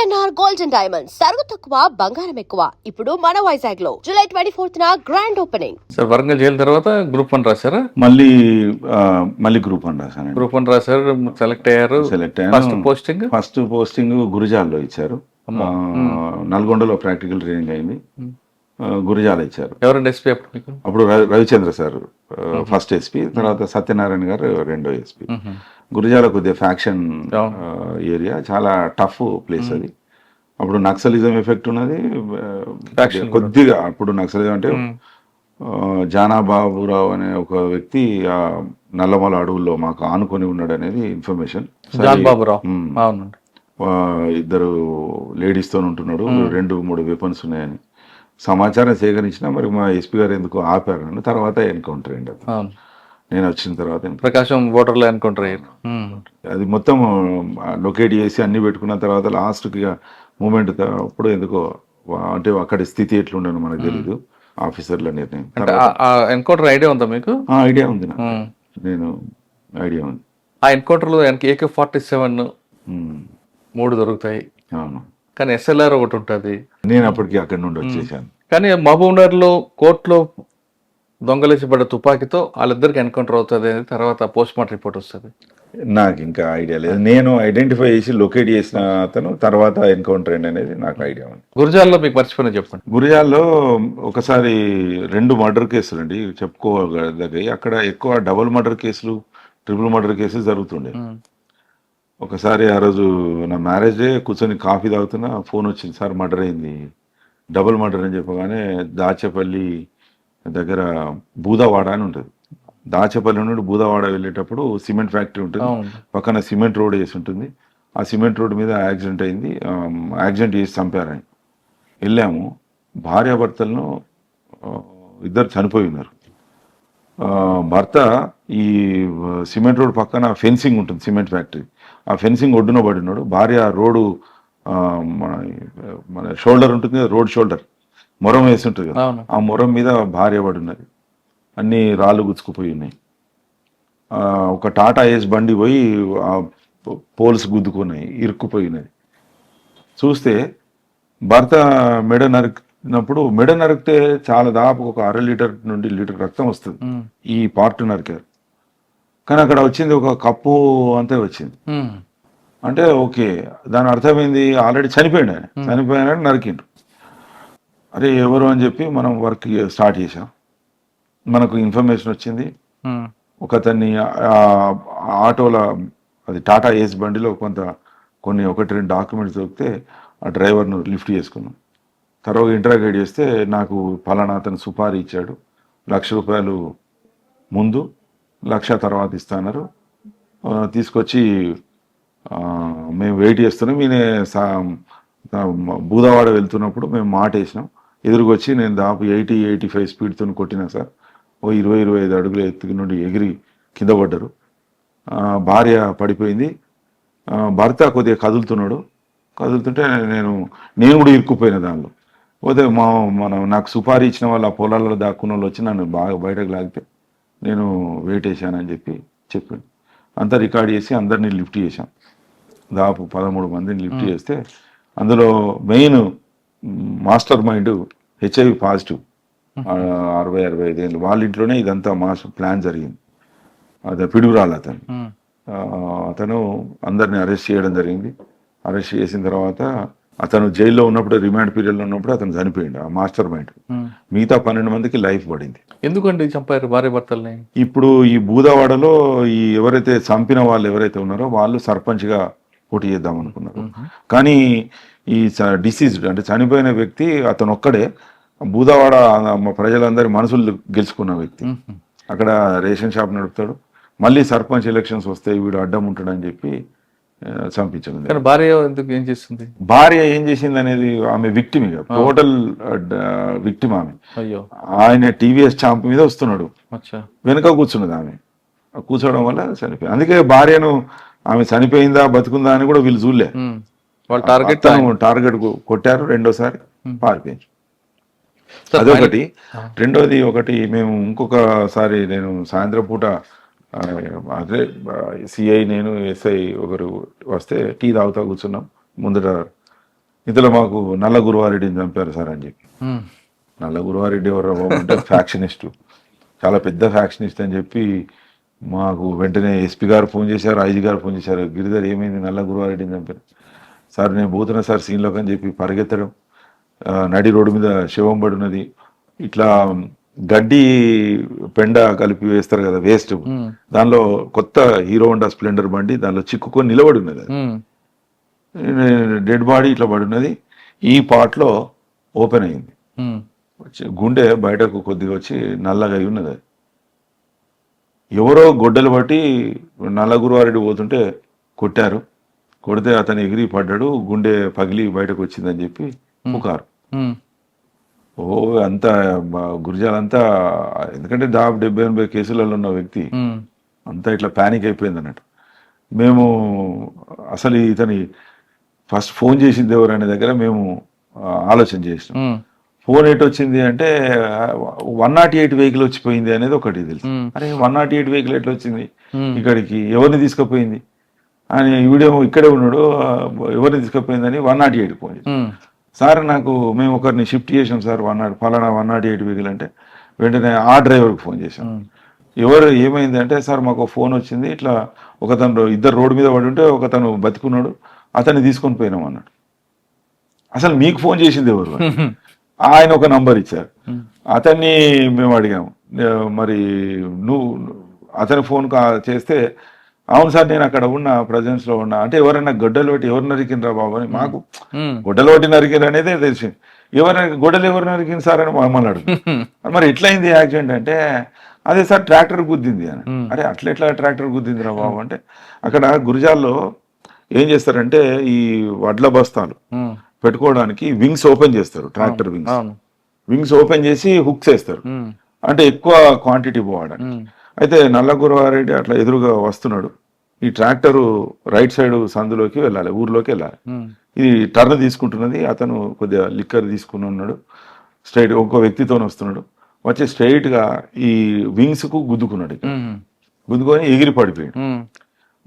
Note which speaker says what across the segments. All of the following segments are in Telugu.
Speaker 1: పిఎన్ఆర్ గోల్డ్ అండ్ డైమండ్స్ సరుకు తక్కువ బంగారం ఎక్కువ. ఇప్పుడు మన వైజాగ్ లో July 24th grand opening.
Speaker 2: Sir Warangal jail తర్వాత గ్రూప్ 1 రాశారా?
Speaker 3: మళ్ళీ గ్రూప్ 1 రాశాను.
Speaker 2: గ్రూప్ 1 రాశారు, సెలెక్ట్ అయ్యారు. ఫస్ట్
Speaker 3: పోస్టింగ్ గురిజాల్లో ఇచ్చారు. నల్గొండలో ప్రాక్టికల్ ట్రైనింగ్ అయింది. గురిజాల ఇచ్చారు.
Speaker 2: ఎవరండి ఎస్పీ
Speaker 3: అప్పుడు రవిచంద్ర సార్ ఫస్ట్ ఎస్పీ, తర్వాత సత్యనారాయణ గారు రెండో ఎస్పీ. గురిజాల కొద్దిగా ఫ్యాక్షన్ ఏరియా, చాలా టఫ్ ప్లేస్ అది. అప్పుడు నక్సలిజం ఎఫెక్ట్ ఉన్నది కొద్దిగా. అప్పుడు నక్సలిజం అంటే జానాబాబురావు అనే ఒక వ్యక్తి ఆ నల్లమల అడవుల్లో మాకు ఆనుకొని ఉన్నాడు అనేది ఇన్ఫర్మేషన్. ఇద్దరు లేడీస్ తో ఉంటున్నాడు, 2-3 వెపన్స్ ఉన్నాయని సమాచారం సేకరించిన. మరి మా ఎస్పీ గారు ఎందుకు ఆపారు, తర్వాత ఎన్కౌంటర్ అయింది. నేను వచ్చిన తర్వాత
Speaker 2: ప్రకాశం ఓటర్లో ఎన్కౌంటర్ అయ్యారు.
Speaker 3: అది మొత్తం లొకేట్ చేసి అన్ని పెట్టుకున్న తర్వాత లాస్ట్కి మూమెంట్ అప్పుడు ఎందుకో అంటే అక్కడ స్థితి ఎట్లుండను మనకు తెలీదు. ఆఫీసర్ల నిర్ణయం.
Speaker 2: ఎన్కౌంటర్ ఐడియా ఉందా మీకు?
Speaker 3: ఐడియా ఉంది, నేను ఐడియా ఉంది.
Speaker 2: ఆ ఎన్కౌంటర్ లో AK-47 3 దొరుకుతాయి.
Speaker 3: అవును,
Speaker 2: కానీ SLR ఒకటి ఉంటుంది.
Speaker 3: నేను అప్పటికి అక్కడి నుండి వచ్చేసాను.
Speaker 2: కానీ మహబూబ్నగర్ లో కోర్టులో దొంగలేసిపడ్డ తుపాకీతో వాళ్ళిద్దరికి ఎన్కౌంటర్ అవుతుంది అనేది తర్వాత పోస్ట్ మార్టం రిపోర్ట్ వస్తుంది.
Speaker 3: నాకు ఇంకా ఐడియా లేదు. నేను ఐడెంటిఫై చేసి లొకేట్ చేసిన అతను తర్వాత ఎన్కౌంటర్ అయింది అనేది నాకు ఐడియా ఉంది.
Speaker 2: గురిజాల్లో మీకు మర్చిపోయినా చెప్పండి.
Speaker 3: గురిజాల్లో ఒకసారి 2 మర్డర్ కేసులు అండి చెప్పుకోదగ్గ. అక్కడ ఎక్కువ డబుల్ మర్డర్ కేసులు, ట్రిపుల్ మర్డర్ కేసులు జరుగుతుండే. ఒకసారి ఆ రోజు నా మ్యారేజ్ డే కూర్చొని కాఫీ తాగుతున్నా ఫోన్ వచ్చింది, సార్ మర్డర్ అయింది, డబుల్ మర్డర్ అని చెప్పగానే దాచేపల్లి దగ్గర బూదవాడ అని ఉంటుంది. దాచేపల్లి నుండి బూదవాడ వెళ్ళేటప్పుడు సిమెంట్ ఫ్యాక్టరీ ఉంటుంది, పక్కన సిమెంట్ రోడ్ వేసి ఉంటుంది. ఆ సిమెంట్ రోడ్ మీద యాక్సిడెంట్ అయింది. యాక్సిడెంట్ చేసి చంపారని వెళ్ళాము. భార్యాభర్తలను ఇద్దరు చనిపోయి ఉన్నారు. భర్త ఈ సిమెంట్ రోడ్ పక్కన ఫెన్సింగ్ ఉంటుంది, సిమెంట్ ఫ్యాక్టరీ, ఆ ఫెన్సింగ్ ఒడ్డున పడి ఉన్నాడు. భార్య రోడ్డు మన షోల్డర్ ఉంటుంది కదా, రోడ్ షోల్డర్ మొరం వేసి ఉంటుంది కదా, ఆ మొరం మీద భార్య పడి ఉన్నది. అన్ని రాళ్ళు గుచ్చుకుపోయి ఉన్నాయి. ఒక టాటా ఏస్ బండి పోయి పోల్స్ గుద్దుకున్నాయి, ఇరుక్కుపోయి ఉన్నది. చూస్తే భర్త మెడ నరికినప్పుడు, మెడ నరికితే చాలా దాదాపు ఒక 1/2 లీటర్ నుండి 1 లీటర్ రక్తం వస్తుంది. ఈ పార్ట్ నరికారు, కానీ అక్కడ వచ్చింది ఒక కప్పు అంతే వచ్చింది. అంటే ఓకే, దాని అర్థమైంది ఆల్రెడీ చనిపోయాడు ఆయన, చనిపోయాడని నరికిండు. అరే ఎవరు అని చెప్పి మనం వర్క్ స్టార్ట్ చేసాం. మనకు ఇన్ఫర్మేషన్ వచ్చింది, ఒక అతన్ని ఆటోలో, అది టాటా ఏస్ బండిలో కొన్ని 1-2 డాక్యుమెంట్స్ దొరికితే ఆ డ్రైవర్ను లిఫ్ట్ చేసుకున్నాం. తర్వాత ఇంటరాగేట్ చేస్తే నాకు ఫలానా అతను సుపారీ ఇచ్చాడు, ₹1,00,000 ముందు, 1,00,000 తర్వాత ఇస్తున్నారు, తీసుకొచ్చి మేము వెయిట్ చేస్తున్నాం. ఈయన బూదవాడ వెళ్తున్నప్పుడు మేము మాట వేసినాం, ఎదురుకొచ్చి నేను దాదాపు 80-85 స్పీడ్తో కొట్టినా సార్. ఓ 20-25 అడుగుల ఎత్తుకి నుండి ఎగిరి కింద పడ్డారు. భార్య పడిపోయింది, భర్త కొద్దిగా కదులుతుంటే నేను కూడా ఇరుక్కుపోయిన దానిలో. పోతే నాకు సుపారీ ఇచ్చిన వాళ్ళు ఆ పొలాలలో దాక్కున్న వాళ్ళు వచ్చి నన్ను బాగా బయటకు లాగితే నేను వెయిట్ వేసానని చెప్పిండు. అంతా రికార్డ్ చేసి అందరినీ లిఫ్ట్ చేశాం. దాదాపు 13 మందిని లిఫ్ట్ చేస్తే అందులో main master mind HIV positive, 60-65 ఏళ్ళు, వాళ్ళ ఇంట్లోనే ఇదంతా ప్లాన్ జరిగింది. అదే పిడుగురాలు అతను అందరిని అరెస్ట్ చేయడం జరిగింది. అరెస్ట్ చేసిన తర్వాత అతను జైల్లో ఉన్నప్పుడు, రిమాండ్ పీరియడ్లో ఉన్నప్పుడు అతను చనిపోయింది, ఆ మాస్టర్ మైండ్. మిగతా 12 మందికి లైఫ్ పడింది.
Speaker 2: ఎందుకండి చంపారు భార్య భర్తల్ని?
Speaker 3: ఇప్పుడు ఈ బూదవాడలో ఈ ఎవరైతే చంపిన వాళ్ళు ఎవరైతే ఉన్నారో వాళ్ళు సర్పంచ్గా పోటీ చేద్దాం అనుకున్నారు. కానీ ఈ డిసీజ్డ్ అంటే చనిపోయిన వ్యక్తి అతను ఒక్కడే బూదవాడ ప్రజలందరి మనసులు గెలుచుకున్న వ్యక్తి. అక్కడ రేషన్ షాప్ నడుపుతాడు, మళ్ళీ సర్పంచ్ ఎలక్షన్స్ వస్తాయి, వీడు అడ్డం ఉంటాడని చెప్పి చంపించింది.
Speaker 2: భార్య ఏం చేస్తుంది?
Speaker 3: భార్య ఏం చేసింది అనేది, ఆమె విక్టిమ్, టోటల్ విక్టిమ్ ఆమె. ఆయన TVS చాంప్ మీద వస్తున్నాడు, వెనుక కూర్చున్నది ఆమె. కూర్చోవడం వల్ల చనిపోయింది. అందుకే భార్యను ఆమె చనిపోయిందా బతుకుందా అని కూడా వీళ్ళు చూడలే. టార్గెట్ కొట్టారు, రెండోసారి పారిపోయింది. అదొకటి. రెండోది మేము ఇంకొకసారి నేను సాయంత్రం పూట అదే సిఐ నేను SI ఒకరు వస్తే టీ తాగుతా కూర్చున్నాం ముందర ఇందులో మాకు నల్ల గురువారెడ్డిని చంపారు సార్ అని చెప్పి.
Speaker 2: ఉమ్.
Speaker 3: నల్ల గురువారెడ్డి ఎవరు అంటే ఫ్యాక్షనిస్టు, చాలా పెద్ద ఫ్యాక్షనిస్ట్ అని చెప్పి మాకు వెంటనే ఎస్పీ గారు ఫోన్ చేశారు, ఐజీ గారు ఫోన్ చేశారు, గిరిధర్ ఏమైంది, నల్ల గురువారెడ్డిని చంపారు. సార్ నేను పోతున్నా సార్ సీన్లోకి అని చెప్పి పరిగెత్తడం, నడి రోడ్డు మీద శవం పడి ఉన్నది, ఇట్లా గడ్డి పెండ కలిపి వేస్తారు కదా వేస్ట్, దానిలో కొత్త హీరో హోండా స్ప్లెండర్ బండి దానిలో చిక్కుకొని నిలబడి ఉన్నది,
Speaker 2: ఉమ్.
Speaker 3: డెడ్ బాడీ ఇట్లా పడి ఉన్నది, ఈ పార్ట్లో ఓపెన్ అయింది,
Speaker 2: ఉమ్.
Speaker 3: గుండె బయటకు కొద్దిగా వచ్చి నల్లగా అయి ఉన్నది. ఎవరో గొడ్డలు బట్టి నల్ల గురువారెడ్డి పోతుంటే కొట్టారు, కొడితే అతను ఎగిరి పడ్డాడు, గుండె పగిలి బయటకు వచ్చిందని చెప్పి పుకారు.
Speaker 2: ఉమ్.
Speaker 3: ఓ అంతా గురిజాలంతా, ఎందుకంటే 70-80 కేసులలో ఉన్న వ్యక్తి
Speaker 2: ఉమ్.
Speaker 3: అంతా ఇట్లా ప్యానిక్ అయిపోయింది అన్నట్టు. మేము అసలు ఇతని ఫస్ట్ ఫోన్ చేసింది ఎవరు అనే దగ్గర మేము ఆలోచన చేసినాం.
Speaker 2: ఉమ్.
Speaker 3: ఫోన్ ఎటు వచ్చింది అంటే 108 వెహికల్ వచ్చిపోయింది అనేది ఒకటి తెలుసు. అరే 108 వెహికల్ ఎట్లా వచ్చింది ఇక్కడికి, ఎవరిని తీసుకుపోయింది అని వీడియో ఇక్కడే ఉన్నాడు, ఎవరిని తీసుకుపోయిందని 108 ఫోన్ చేసి,
Speaker 2: ఉమ్.
Speaker 3: సార్ నాకు మేము ఒకరిని షిఫ్ట్ చేసాం సార్, ఫలానా 108 వెహికల్ అంటే వెంటనే ఆ డ్రైవర్కి ఫోన్ చేశాం. ఎవరు ఏమైంది అంటే, సార్ మాకు ఫోన్ వచ్చింది, ఇట్లా ఒకతను ఇద్దరు రోడ్డు మీద పడి ఉంటే ఒకతను బతికున్నాడు, అతన్ని తీసుకొని పోయినాం అన్నాడు. అసలు మీకు ఫోన్ చేసింది ఎవరు? ఆయన ఒక నంబర్ ఇచ్చారు, అతన్ని మేము అడిగాము, మరి నువ్వు అతని ఫోన్ చేస్తే, అవును సార్ నేను అక్కడ ఉన్నా, ప్రజెన్స్ లో ఉన్నా అంటే, ఎవరైనా గొడ్డలు పెట్టి ఎవరు నరికినరా బాబు అని, మాకు గొడ్డలు పెట్టి నరికిన అనేది తెలిసింది, గొడ్డలు ఎవరు నరికింది సార్ అని మమ్మల్ని అడుగు. మరి ఎట్లయింది యాక్సిడెంట్ అంటే, అదే సార్ ట్రాక్టర్ గుద్దింది అని. అరే ఎట్లా ట్రాక్టర్ గుద్దింది రా బాబు అంటే, అక్కడ గురిజాల్లో ఏం చేస్తారంటే ఈ వడ్ల బస్తాలు పెట్టుకోవడానికి వింగ్స్ ఓపెన్ చేస్తారు, ట్రాక్టర్ వింగ్స్ ఓపెన్ చేసి హుక్స్ వేస్తారు, అంటే ఎక్కువ క్వాంటిటీ పోవడానికి. అయితే నల్ల గురువారెడ్డి అట్లా ఎదురుగా వస్తున్నాడు, ఈ ట్రాక్టరు రైట్ సైడ్ సందులోకి వెళ్ళాలి, ఊర్లోకి వెళ్ళాలి, ఇది టర్న్ తీసుకుంటున్నది, అతను కొద్దిగా లిక్కర్ తీసుకుని ఉన్నాడు, స్ట్రైట్ ఇంకో వ్యక్తితో వస్తున్నాడు, వచ్చి స్ట్రైట్ గా ఈ వింగ్స్ కు గుద్దుకున్నాడు, గుద్దుకొని ఎగిరి పడిపోయాడు.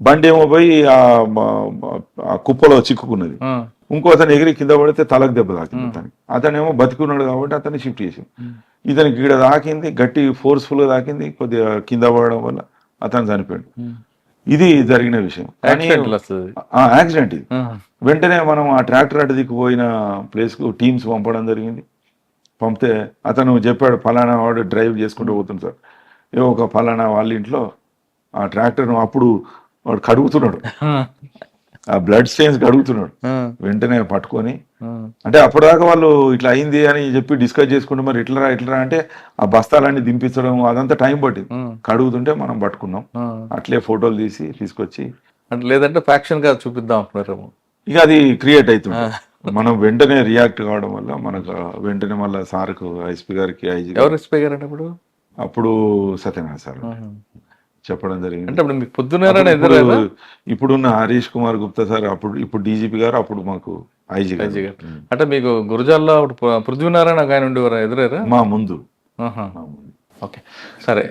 Speaker 3: బండి ఏమో పోయి ఆ కుప్పలో చిక్కుకున్నది, ఇంకో అతను ఎగిరి కింద పడితే తలకు దెబ్బ తాకింది. అతనేమో బతికున్నాడు కాబట్టి అతన్ని షిఫ్ట్ చేసాం. ఇతనికి ఇక్కడ తాకింది, గట్టి ఫోర్స్ఫుల్ గా తాకింది, కొద్దిగా కింద పడడం వల్ల అతను చనిపోయాడు. ఇది జరిగిన విషయం, యాక్సిడెంట్ ఇది. వెంటనే మనం ఆ ట్రాక్టర్ అటు దిక్కుపోయిన ప్లేస్ కు టీమ్స్ పంపడం జరిగింది. పంపితే అతను చెప్పాడు, ఫలానా వాడు డ్రైవ్ చేసుకుంటూ పోతుంది సార్, ఒక ఫలానా వాళ్ళ ఇంట్లో ఆ ట్రాక్టర్ను అప్పుడు వాడు కడుగుతున్నాడు, ఆ బ్లడ్ స్టెయిన్స్ కడుగుతున్నాడు, వెంటనే పట్టుకొని, అంటే అప్పటిదాకా వాళ్ళు ఇట్లా అయింది అని చెప్పి డిస్కస్ చేసుకుంటే, మరి ఇట్లరా అంటే ఆ బస్తాలన్నీ దింపించడం అదంతా టైం పట్టింది. కడుగుతుంటే మనం పట్టుకున్నాం, అట్లే ఫోటోలు తీసుకొచ్చి,
Speaker 2: లేదంటే ఫ్యాక్షన్ గా చూపిద్దాం అంటున్నారు.
Speaker 3: ఇక అది క్రియేట్ అవుతుంది. మనం వెంటనే రియాక్ట్ కావడం వల్ల మనకు వెంటనే మళ్ళీ సార్కు, ఎస్పీ గారికి, ఐజీ
Speaker 2: ఎవరు ఎస్పీ గారు అంటే
Speaker 3: అప్పుడు సత్యనారాయణ సార్ చెప్పడం జరిగింది.
Speaker 2: అంటే మీకు పొద్దున్న
Speaker 3: ఇప్పుడున్న హరీష్ కుమార్ గుప్తా సార్, ఇప్పుడు డీజీపీ గారు, అప్పుడు మాకు ఐజీ గారు.
Speaker 2: అంటే మీకు గురజాల్లో అప్పుడు పృథ్వీనారాయణ ఆయన ఉండేవారు, ఎదురేరా?
Speaker 3: మా ముందు.
Speaker 2: ఓకే సరే.